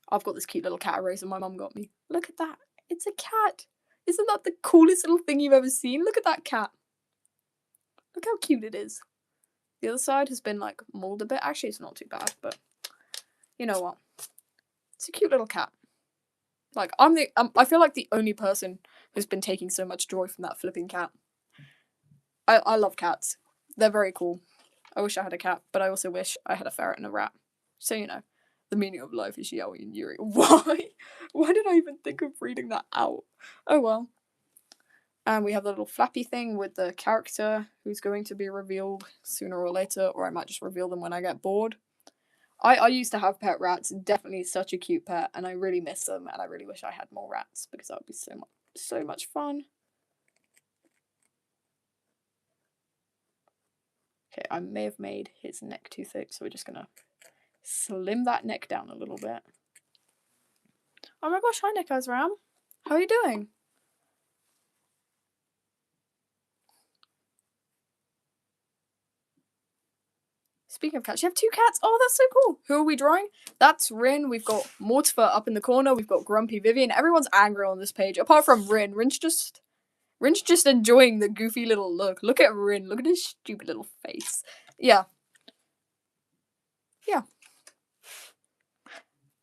I've got this cute little cat eraser my mum got me. Look at that. It's a cat. Isn't that the coolest little thing you've ever seen? Look at that cat. Look how cute it is. The other side has been, like, mauled a bit. Actually, it's not too bad, but you know what? It's a cute little cat. Like, I feel like the only person who's been taking so much joy from that flipping cat. I love cats. They're very cool. I wish I had a cat, but I also wish I had a ferret and a rat. So, you know. The meaning of life is Yaoi and Yuri. Why? Why did I even think of reading that out? Oh well. And we have the little flappy thing with the character who's going to be revealed sooner or later, or I might just reveal them when I get bored. I used to have pet rats, definitely such a cute pet, and I really miss them, and I really wish I had more rats, because that would be so much fun. Okay, I may have made his neck too thick, so we're just gonna slim that neck down a little bit. Oh my gosh, hi Nick Azram. How are you doing? Speaking of cats, you have 2 cats? Oh, that's so cool. Who are we drawing? That's Rin. We've got Mortifer up in the corner. We've got Grumpy Vivian. Everyone's angry on this page, apart from Rin. Rin's just enjoying the goofy little look. Look at Rin. Look at his stupid little face. Yeah. Yeah.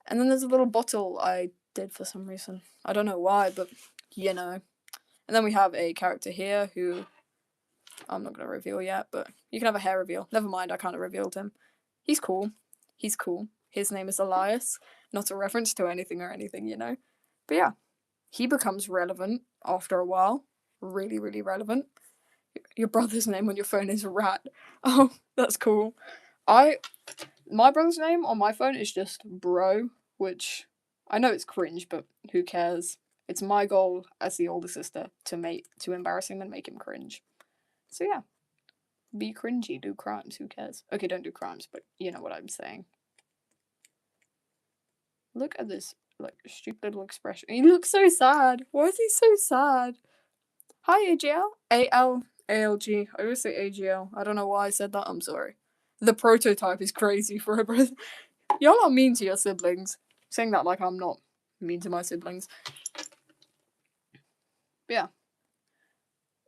And then there's a little bottle I did for some reason. I don't know why, but you know. And then we have a character here who I'm not going to reveal yet, but you can have a hair reveal. Never mind, I kind of revealed him. He's cool. He's cool. His name is Elias. Not a reference to anything or anything, you know. But yeah, he becomes relevant after a while. Really, really relevant. Your brother's name on your phone is Rat. Oh, that's cool. My brother's name on my phone is just Bro, which I know it's cringe, but who cares? It's my goal as the older sister to embarrass him and make him cringe. So yeah, be cringy, do crimes, who cares? Okay, don't do crimes, but you know what I'm saying. Look at this, like, stupid little expression. He looks so sad. Why is he so sad? Hi, AGL. ALG. I always say AGL. I don't know why I said that, I'm sorry. The prototype is crazy for a brother. Y'all are mean to your siblings. Saying that like I'm not mean to my siblings. But yeah.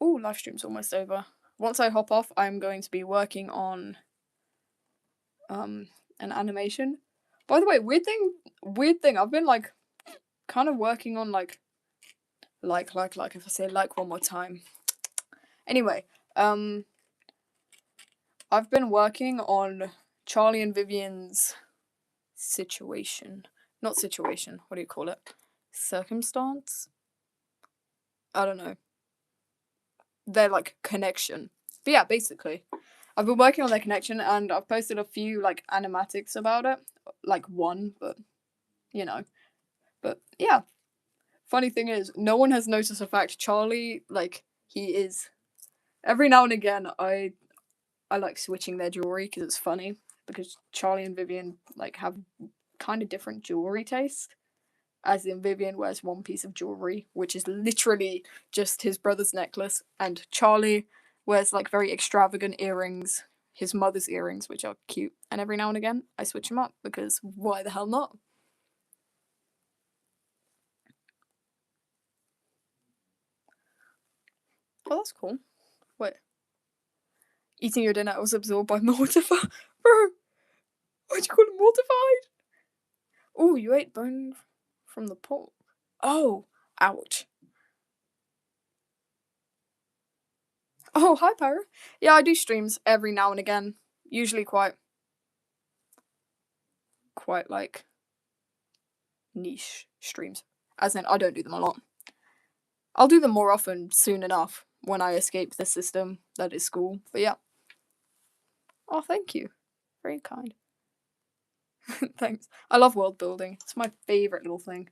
Ooh, live stream's almost over. Once I hop off, I'm going to be working on an animation. By the way, weird thing, I've been like kind of working on like if I say like one more time. Anyway, I've been working on Charlie and Vivian's situation. Not situation, what do you call it? Circumstance? I don't know. Their like connection. But yeah, basically. I've been working on their connection and I've posted a few like animatics about it. Like one, but you know. But yeah. Funny thing is, no one has noticed the fact Charlie, like, he is. Every now and again, I like switching their jewelry because it's funny. Because Charlie and Vivian, like, have kind of different jewelry taste. As in, Vivian wears one piece of jewelry, which is literally just his brother's necklace. And Charlie wears, like, very extravagant earrings his mother's earrings, which are cute, and every now and again I switch them up because why the hell not? Oh, that's cool. Wait. Eating your dinner was absorbed by mortified. Bro, what'd you call it? Mortified? Oh, you ate bone from the pork. Oh, ouch. Oh, hi, Pyro. Yeah, I do streams every now and again. Usually quite like niche streams. As in, I don't do them a lot. I'll do them more often soon enough when I escape the system that is school. But yeah. Oh, thank you. Very kind. Thanks. I love world building. It's my favourite little thing.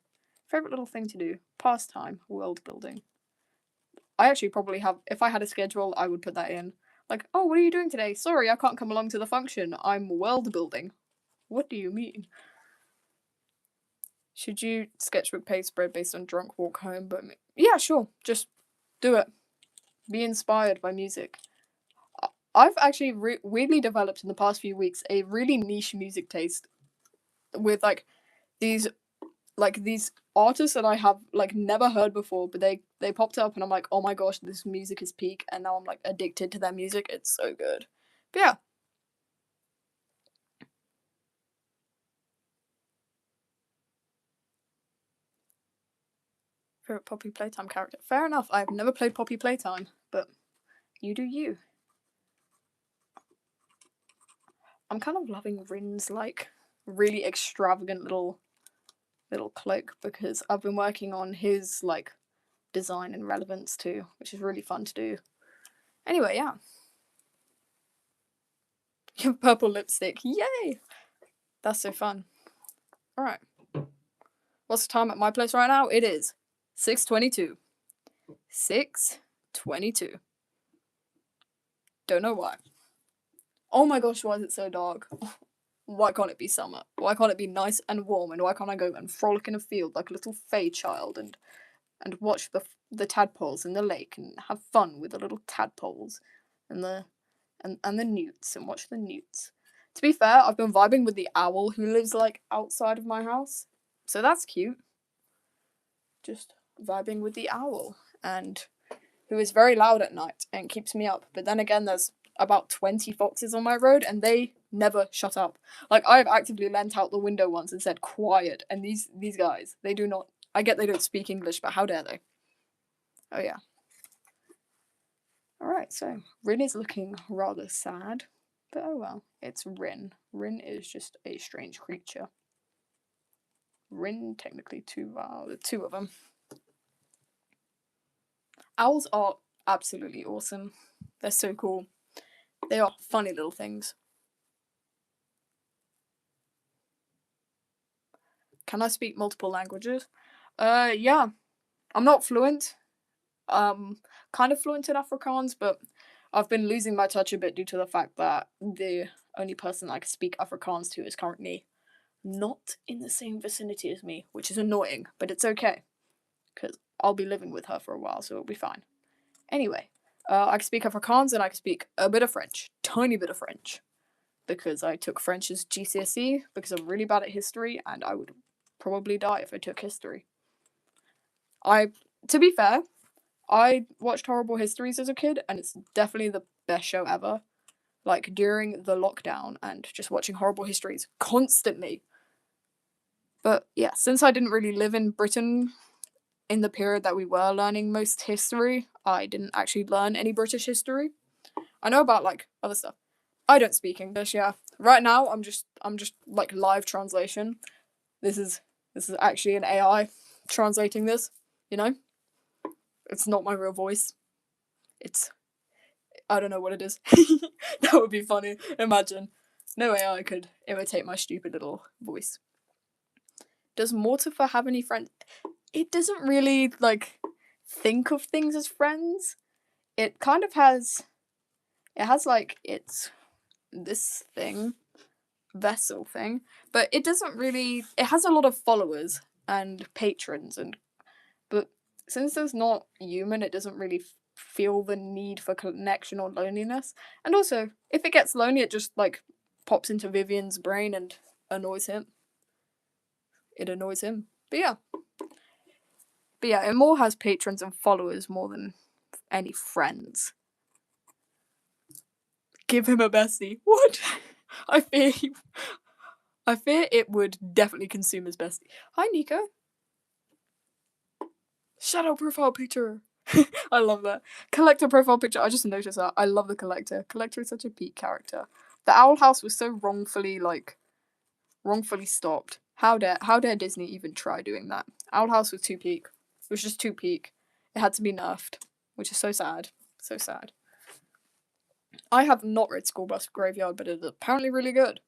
Favourite little thing to do. Pastime, world building. I actually probably have, if I had a schedule, I would put that in. Like, oh, what are you doing today? Sorry, I can't come along to the function. I'm world building. What do you mean? Should you sketchbook page spread based on drunk walk home? But yeah, sure. Just do it. Be inspired by music. I've actually weirdly developed in the past few weeks a really niche music taste with these artists that I have never heard before, but they popped up and I'm like, oh my gosh, this music is peak, and now I'm like addicted to their music. It's so good. But yeah. Favorite Poppy Playtime character? Fair enough. I've never played Poppy Playtime, but you do you. I'm kind of loving Rin's really extravagant little cloak because I've been working on his design and relevance too, which is really fun to do. Anyway, yeah. You have purple lipstick. Yay! That's so fun. Alright. What's the time at my place right now? It is 6:22. 6:22. Don't know why. Oh my gosh, why is it so dark? Why can't it be summer? Why can't it be nice and warm? And why can't I go and frolic in a field like a little fey child and watch the tadpoles in the lake and have fun with the little tadpoles and the newts and watch the newts? To be fair, I've been vibing with the owl who lives outside of my house, so that's cute. Just vibing with the owl, and who is very loud at night and keeps me up. But then again, there's about 20 foxes on my road and they never shut up. I've actively leant out the window once and said quiet, and these guys, they do not. I get they don't speak English, but how dare they? Oh yeah. Alright, so Rin is looking rather sad, but oh well, it's Rin. Rin is just a strange creature. Rin, technically two of them. Owls are absolutely awesome. They're so cool. They are funny little things. Can I speak multiple languages? Yeah. I'm not fluent. Kind of fluent in Afrikaans, but I've been losing my touch a bit due to the fact that the only person I can speak Afrikaans to is currently not in the same vicinity as me, which is annoying, but it's okay, because I'll be living with her for a while, so it'll be fine. Anyway, I can speak Afrikaans and I can speak a bit of French, tiny bit of French, because I took French as GCSE, because I'm really bad at history, and I would probably die if I took history. To be fair, I watched Horrible Histories as a kid, and it's definitely the best show ever. During the lockdown, and just watching Horrible Histories constantly. But yeah, since I didn't really live in Britain in the period that we were learning most history, I didn't actually learn any British history. I know about other stuff. I don't speak English, yeah. Right now I'm just live translation. This is actually an AI translating this, you know? It's not my real voice. I don't know what it is. That would be funny. Imagine. No AI could imitate my stupid little voice. Does Mortifer have any friends? It doesn't really, think of things as friends. It kind of has... It has, it's this thing. Vessel thing. But it doesn't really... It has a lot of followers and patrons, but since it's not human, it doesn't really feel the need for connection or loneliness. And also, if it gets lonely, it just like pops into Vivian's brain and annoys him. It annoys him. But yeah, it more has patrons and followers more than any friends. Give him a bestie. What? I fear it would definitely consume his bestie. Hi, Nico. Shadow profile picture. I love that. Collector profile picture. I just noticed that. I love the collector. Collector is such a peak character. The Owl House was so wrongfully stopped. How dare Disney even try doing that? Owl House was too peak. It was just too peak. It had to be nerfed, which is so sad. So sad. I have not read School Bus Graveyard, but it's apparently really good.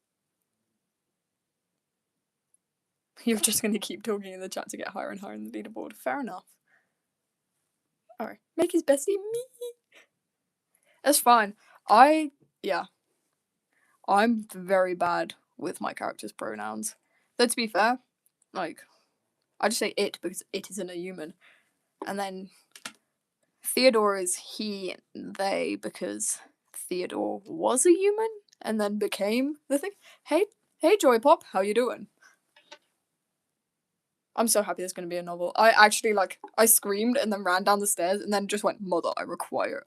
You're just gonna keep talking in the chat to get higher and higher in the leaderboard. Fair enough. Alright. Make his bestie me. That's fine. I'm very bad with my character's pronouns. Though to be fair, like, I just say it because it isn't a human. And then Theodore is he, they, because Theodore was a human and then became the thing. Hey Joy Pop, how you doing? I'm so happy there's gonna be a novel. I actually I screamed and then ran down the stairs and then just went, Mother, I require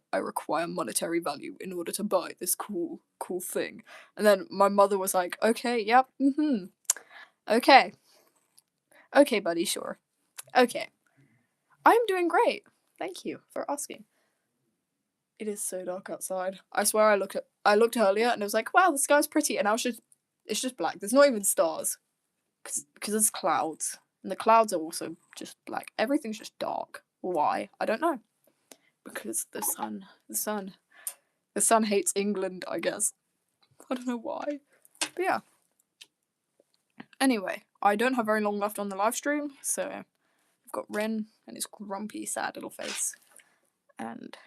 monetary value in order to buy this cool thing. And then my mother was like, okay, yep, okay. Okay, buddy, sure. Okay. I'm doing great. Thank you for asking. It is so dark outside. I swear I looked earlier and it was like, wow, the sky's pretty, and it's just black. There's not even stars. Because there's clouds. And the clouds are also just black. Everything's just dark. Why? I don't know. Because the sun hates England, I guess. I don't know why. But yeah. Anyway, I don't have very long left on the live stream, so I've got Rin and his grumpy, sad little face. And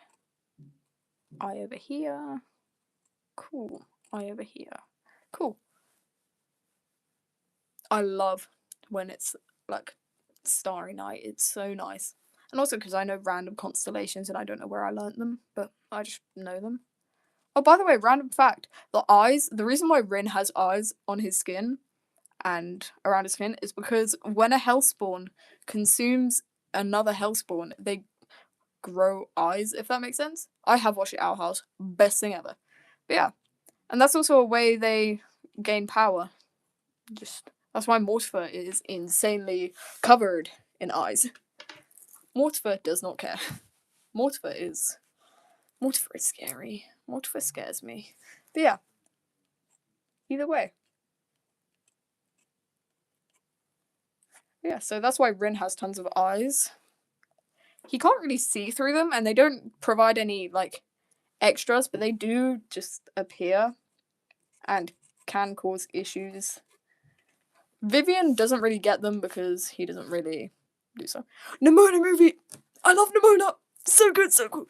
I over here. Cool. I over here. Cool. I love when it's like starry night. It's so nice. And also because I know random constellations and I don't know where I learnt them, but I just know them. Oh, by the way, random fact. The reason why Rin has eyes on his skin and around his skin is because when a hellspawn consumes another hellspawn, they grow eyes, if that makes sense. I have watched Owl House. Best thing ever. But yeah. And that's also a way they gain power. That's why Mortifer is insanely covered in eyes. Mortifer does not care. Mortifer is scary. Mortifer scares me. But yeah. Either way. Yeah, so that's why Rin has tons of eyes. He can't really see through them, and they don't provide any, extras, but they do just appear and can cause issues. Vivian doesn't really get them because he doesn't really do so. Nimona movie! I love Nimona! So good, so cool!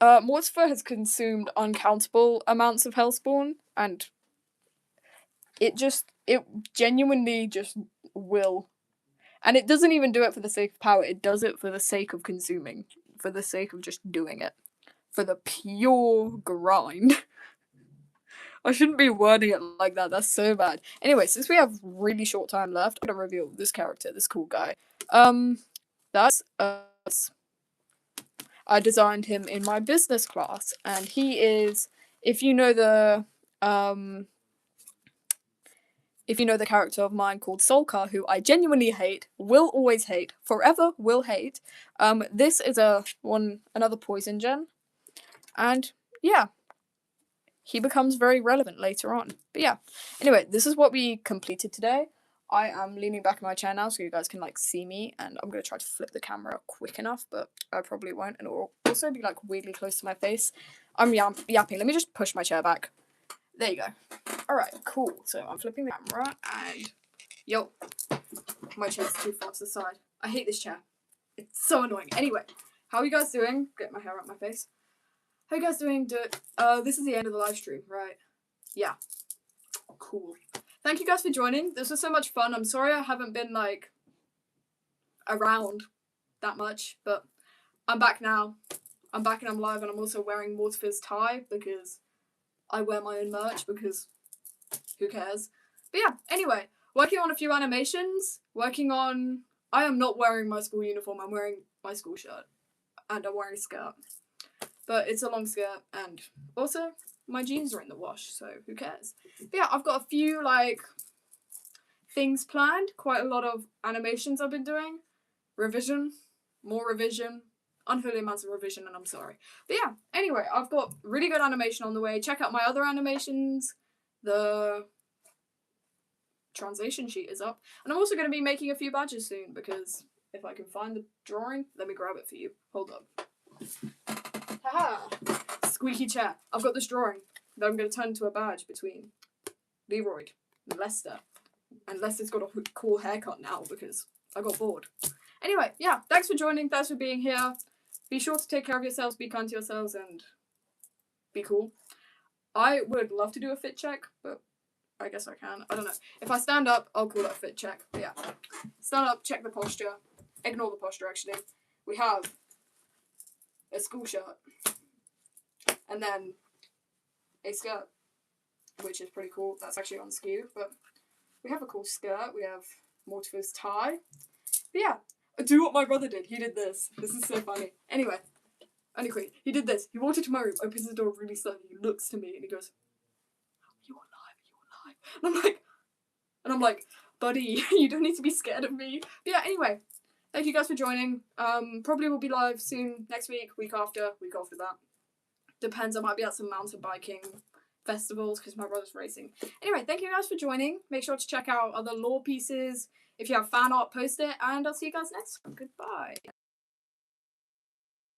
Mortifer has consumed uncountable amounts of Hellspawn, and it genuinely just will. And it doesn't even do it for the sake of power, it does it for the sake of consuming. For the sake of just doing it. For the pure grind. I shouldn't be wording it like that, that's so bad. Anyway, since we have really short time left, I'm gonna reveal this character, this cool guy. That's I designed him in my business class, and he is, if you know the character of mine called Solkar, who I genuinely hate, will always hate, forever will hate, this is another poison gen, and yeah, he becomes very relevant later on. But yeah, anyway, this is what we completed today. I am leaning back in my chair now so you guys can see me, and I'm going to try to flip the camera quick enough, but I probably won't, and it will also be weirdly close to my face. I'm yapping. Let me just push my chair back. There you go. Alright, cool. So I'm flipping the camera and yo, my chair's too far to the side. I hate this chair. It's so annoying. Anyway, how are you guys doing? Get my hair out my face. How are you guys doing? This is the end of the live stream, right? Yeah. Cool. Thank you guys for joining. This was so much fun. I'm sorry I haven't been around that much, but I'm back now. I'm back and I'm live, and I'm also wearing MI4Art's tie because I wear my own merch because who cares? But yeah, anyway, working on a few animations, I am not wearing my school uniform, I'm wearing my school shirt, and I'm wearing a skirt. But it's a long skirt, and also, my jeans are in the wash, so who cares? But yeah, I've got a few, like, things planned, quite a lot of animations I've been doing, revision, more revision, unholy amounts of revision, and I'm sorry. But yeah, anyway, I've got really good animation on the way. Check out my other animations. The translation sheet is up. And I'm also going to be making a few badges soon, because if I can find the drawing, let me grab it for you. Hold up. Haha! Squeaky chair. I've got this drawing that I'm going to turn into a badge between Leroy and Lester. And Lester's got a cool haircut now because I got bored. Anyway, yeah, thanks for joining, thanks for being here. Be sure to take care of yourselves, be kind to yourselves, and be cool. I would love to do a fit check, but I guess I can. I don't know. If I stand up, I'll call it a fit check. But yeah. Stand up, check the posture. Ignore the posture, actually. We have a school shirt. And then a skirt, which is pretty cool. That's actually on skew, but we have a cool skirt. We have MI4Art's tie. But yeah. Do what my brother did. He did this. This is so funny. Anyway. Only quick. He did this. He walked into my room, opens the door really slowly. He looks to me and he goes, "You alive? You alive?" And I'm like, buddy, you don't need to be scared of me. But yeah, anyway. Thank you guys for joining. Probably will be live soon. Next week after that. Depends. I might be at some mountain biking festivals because my brother's racing. Anyway, thank you guys for joining. Make sure to check out other lore pieces. If you have fan art, post it, and I'll see you guys next time. Goodbye.